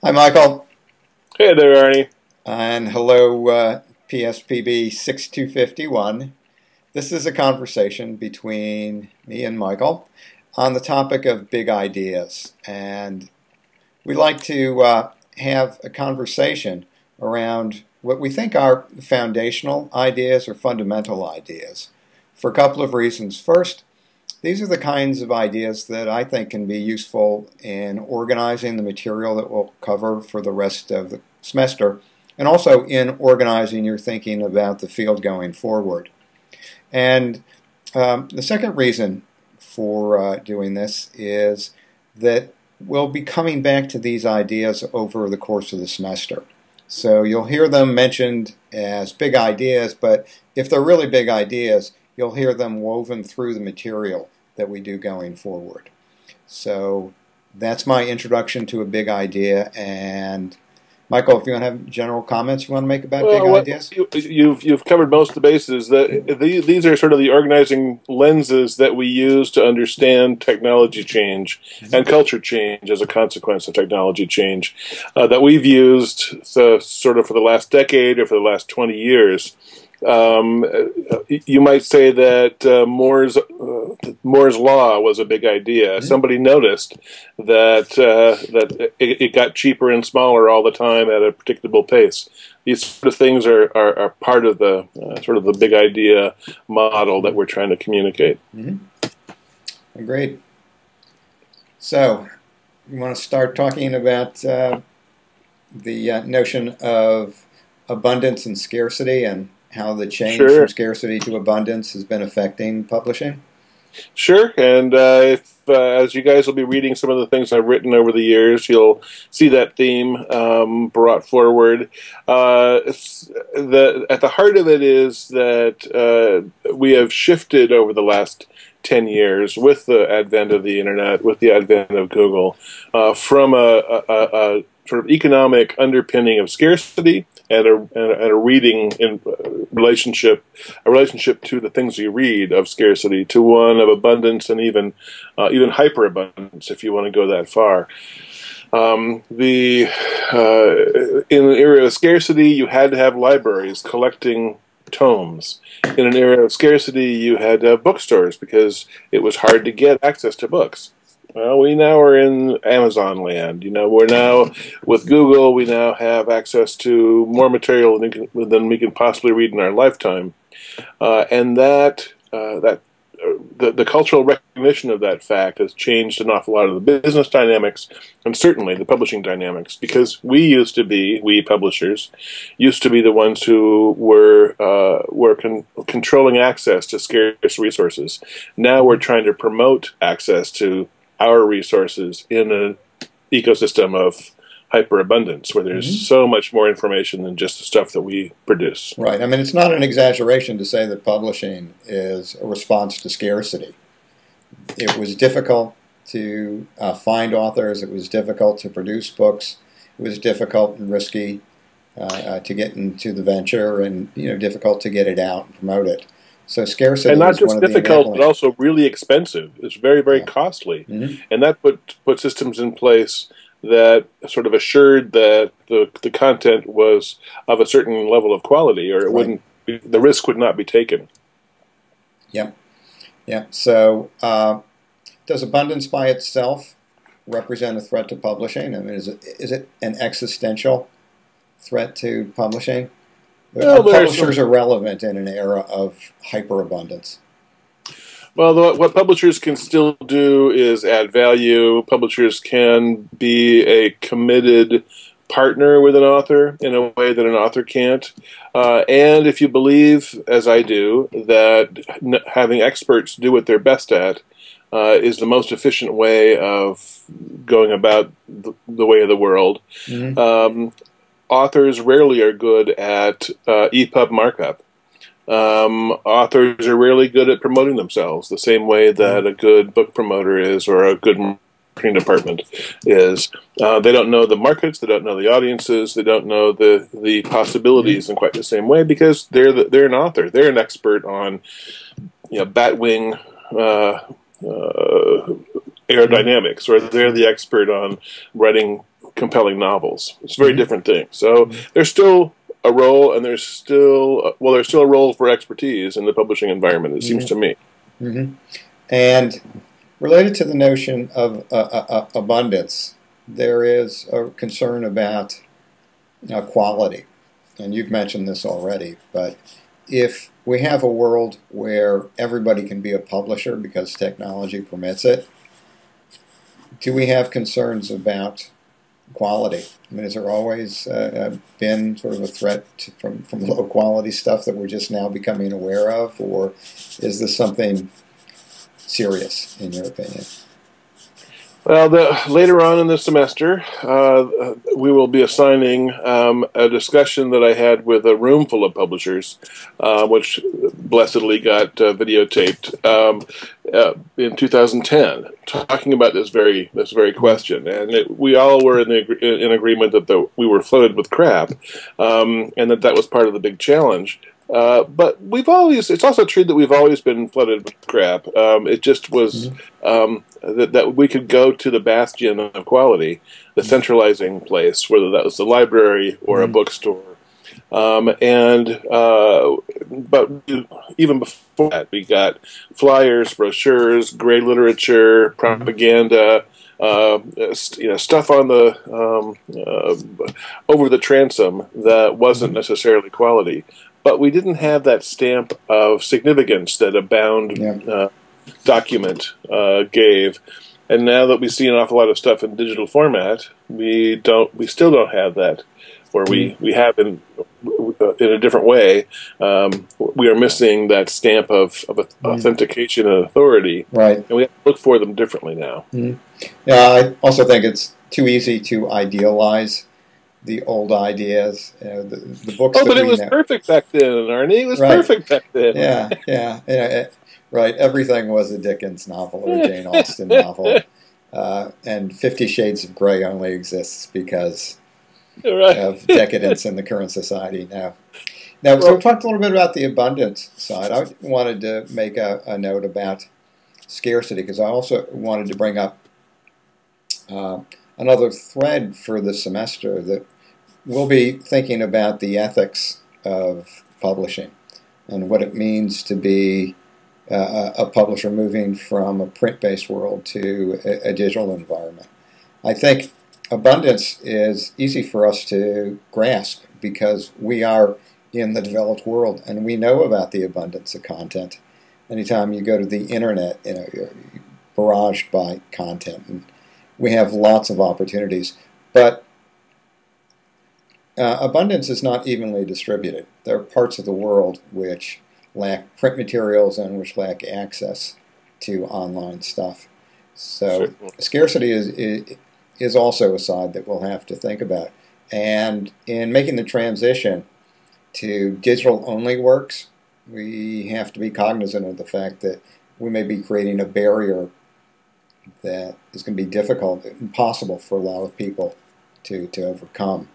Hi, Michael, Hey there, Arnie. and hello, PSPB 6251. This is a conversation between me and Michael on the topic of big ideas. And we like to have a conversation around what we think are foundational ideas or fundamental ideas for a couple of reasons. First, these are the kinds of ideas that I think can be useful in organizing the material that we'll cover for the rest of the semester, and also in organizing your thinking about the field going forward. And the second reason for doing this is that we'll be coming back to these ideas over the course of the semester. So you'll hear them mentioned as big ideas, but if they're really big ideas, you'll hear them woven through the material that we do going forward. So that's my introduction to a big idea. And Michael, if you want to have general comments you want to make about big ideas? You've covered most of the bases. These are sort of the organizing lenses that we use to understand technology change and culture change as a consequence of technology change that we've used sort of for the last decade or for the last 20 years. You might say that Moore's law was a big idea. Mm-hmm. Somebody noticed that it got cheaper and smaller all the time at a predictable pace. These sort of things are part of the sort of the big idea model that we're trying to communicate. Mm-hmm. Agreed. So, you want to start talking about the notion of abundance and scarcity and how the change from scarcity to abundance has been affecting publishing? Sure, and as you guys will be reading some of the things I've written over the years, you'll see that theme brought forward. At the heart of it is that we have shifted over the last 10 years with the advent of the internet, with the advent of Google, from a sort of economic underpinning of scarcity and a reading in relationship to the things you read of scarcity to one of abundance and even hyperabundance, if you want to go that far. In the era of scarcity, you had to have libraries collecting tomes. In an era of scarcity, you had to have bookstores because it was hard to get access to books. Well, we now are in Amazon land. We're now with Google. We now have access to more material than we can possibly read in our lifetime, and the cultural recognition of that fact has changed an awful lot of the business dynamics and certainly the publishing dynamics. Because we publishers, used to be the ones who were controlling access to scarce resources. Now we're trying to promote access to our resources in an ecosystem of hyperabundance where there's so much more information than just the stuff that we produce. Right. I mean, it's not an exaggeration to say that publishing is a response to scarcity. It was difficult to find authors. It was difficult to produce books. It was difficult and risky to get into the venture, and difficult to get it out and promote it. So scarcity, and not just difficult, but also really expensive. It's very, very costly, and that put systems in place that sort of assured that the content was of a certain level of quality, or the risk would not be taken. Yep. So, does abundance by itself represent a threat to publishing? I mean, is it an existential threat to publishing? Well, publishers are relevant in an era of hyperabundance. Well, what publishers can still do is add value. Publishers can be a committed partner with an author in a way that an author can't. And if you believe, as I do, that having experts do what they're best at is the most efficient way of going about the way of the world, authors rarely are good at EPUB markup. Authors are rarely good at promoting themselves the same way that a good book promoter is, or a good marketing department is. They don't know the markets, they don't know the audiences, they don't know the possibilities in quite the same way, because they're an author. They're an expert on batwing aerodynamics, or they're the expert on writing compelling novels. It's a very different thing. So there's still a role, and there's still a role for expertise in the publishing environment, it seems to me. And related to the notion of abundance, there is a concern about quality. And you've mentioned this already, but if we have a world where everybody can be a publisher because technology permits it, do we have concerns about quality? I mean, has there always been sort of a threat from low quality stuff that we're just now becoming aware of, or is this something serious in your opinion? Well, later on in the semester, we will be assigning a discussion that I had with a room full of publishers, which blessedly got videotaped in 2010, talking about this very question. And we all were in agreement that we were flooded with crap, and that was part of the big challenge. But it's also true that we've always been flooded with crap. It just was that we could go to the bastion of quality, the centralizing place, whether that was the library or a bookstore. But even before that, we got flyers, brochures, gray literature, propaganda, stuff on the over the transom that wasn't necessarily quality. But we didn't have that stamp of significance that a bound document gave. And now that we see an awful lot of stuff in digital format, we still don't have that, or we have in a different way. We are missing that stamp of authentication and authority, right? And we have to look for them differently now. Yeah, I also think it's too easy to idealize the old ideas, the books. Oh, but it was perfect back then, Arnie. It was perfect back then. Yeah, right. Everything was a Dickens novel or a Jane Austen novel, and 50 Shades of Grey only exists because of decadence in the current society now. So we talked a little bit about the abundance side. I wanted to make a note about scarcity because I also wanted to bring up another thread for the semester that we'll be thinking about the ethics of publishing and what it means to be a publisher moving from a print-based world to a digital environment. I think abundance is easy for us to grasp because we are in the developed world and we know about the abundance of content. Anytime you go to the internet, you're barraged by content, and we have lots of opportunities. But abundance is not evenly distributed. There are parts of the world which lack print materials and which lack access to online stuff. So scarcity is also a side that we'll have to think about. And in making the transition to digital-only works, we have to be cognizant of the fact that we may be creating a barrier that is going to be difficult, impossible for a lot of people to overcome.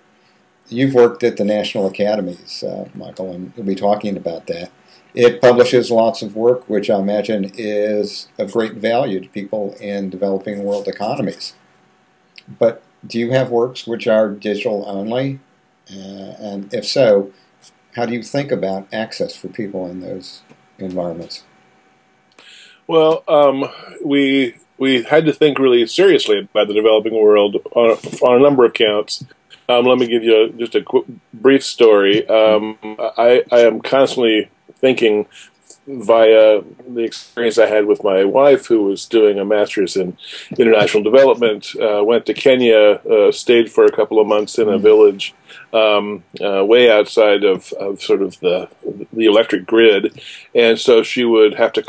You've worked at the National Academies, Michael, and we'll be talking about that. It publishes lots of work, which I imagine is of great value to people in developing world economies. But do you have works which are digital only? And if so, how do you think about access for people in those environments? Well, we had to think really seriously about the developing world on a number of counts. Let me give you just a brief story. I am constantly thinking via the experience I had with my wife, who was doing a master's in international development, went to Kenya, stayed for a couple of months in a village way outside of sort of the electric grid, and so she would have to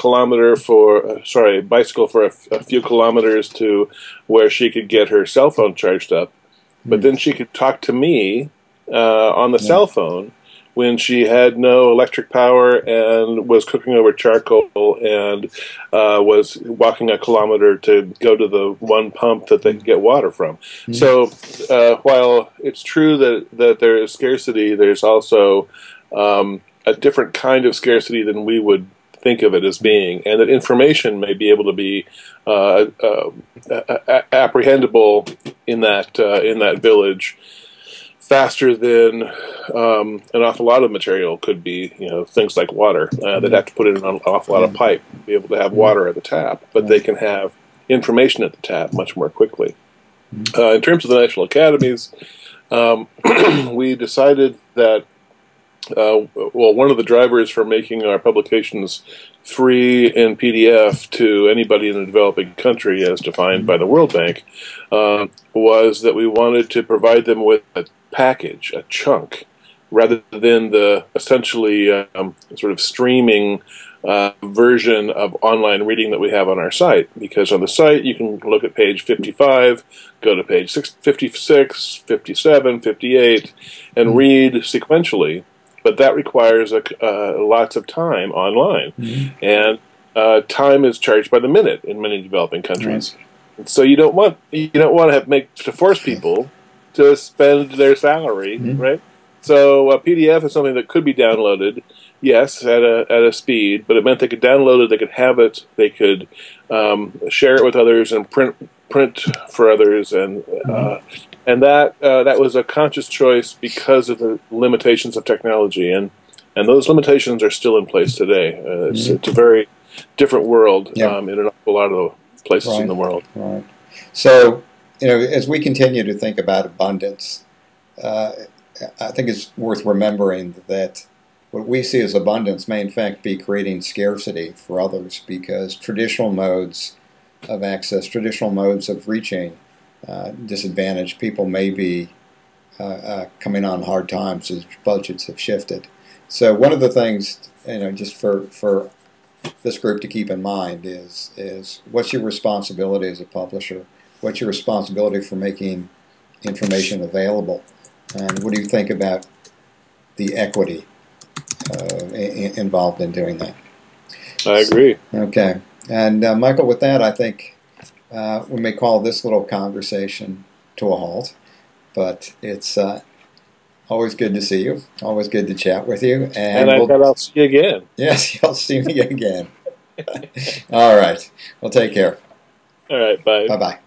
bicycle for a few kilometers to where she could get her cell phone charged up. But then she could talk to me on the cell phone when she had no electric power and was cooking over charcoal and was walking a kilometer to go to the one pump that they could get water from. So while it's true that there is scarcity, there's also a different kind of scarcity than we would think of it as being, and that information may be able to be apprehendable in that village faster than an awful lot of material could be. Things like water. They'd have to put in an awful lot of pipe to be able to have water at the tap, but they can have information at the tap much more quickly. In terms of the national academies, we decided that one of the drivers for making our publications free in PDF to anybody in a developing country, as defined by the World Bank, was that we wanted to provide them with a package, a chunk, rather than the essentially sort of streaming version of online reading that we have on our site. Because on the site you can look at page 55, go to page 56, 57, 58, and read sequentially. But that requires lots of time online, and time is charged by the minute in many developing countries. And so you don't want to force people to spend their salary, right? So a PDF is something that could be downloaded, yes, at a speed, but it meant they could download it, they could have it, they could share it with others and print for others, and that was a conscious choice because of the limitations of technology, and those limitations are still in place today. It's a very different world in an awful lot of the places in the world. Right. So, as we continue to think about abundance, I think it's worth remembering that what we see as abundance may in fact be creating scarcity for others, because traditional modes of access, traditional modes of reaching disadvantaged people may be coming on hard times as budgets have shifted. So one of the things, just for this group to keep in mind is what's your responsibility as a publisher? What's your responsibility for making information available? And what do you think about the equity involved in doing that? I agree. Okay. And Michael, with that, I think we may call this little conversation to a halt. But it's always good to see you. Always good to chat with you. And I bet I'll see you again. Yes, you'll see me again. All right. Well, take care. All right. Bye. Bye-bye.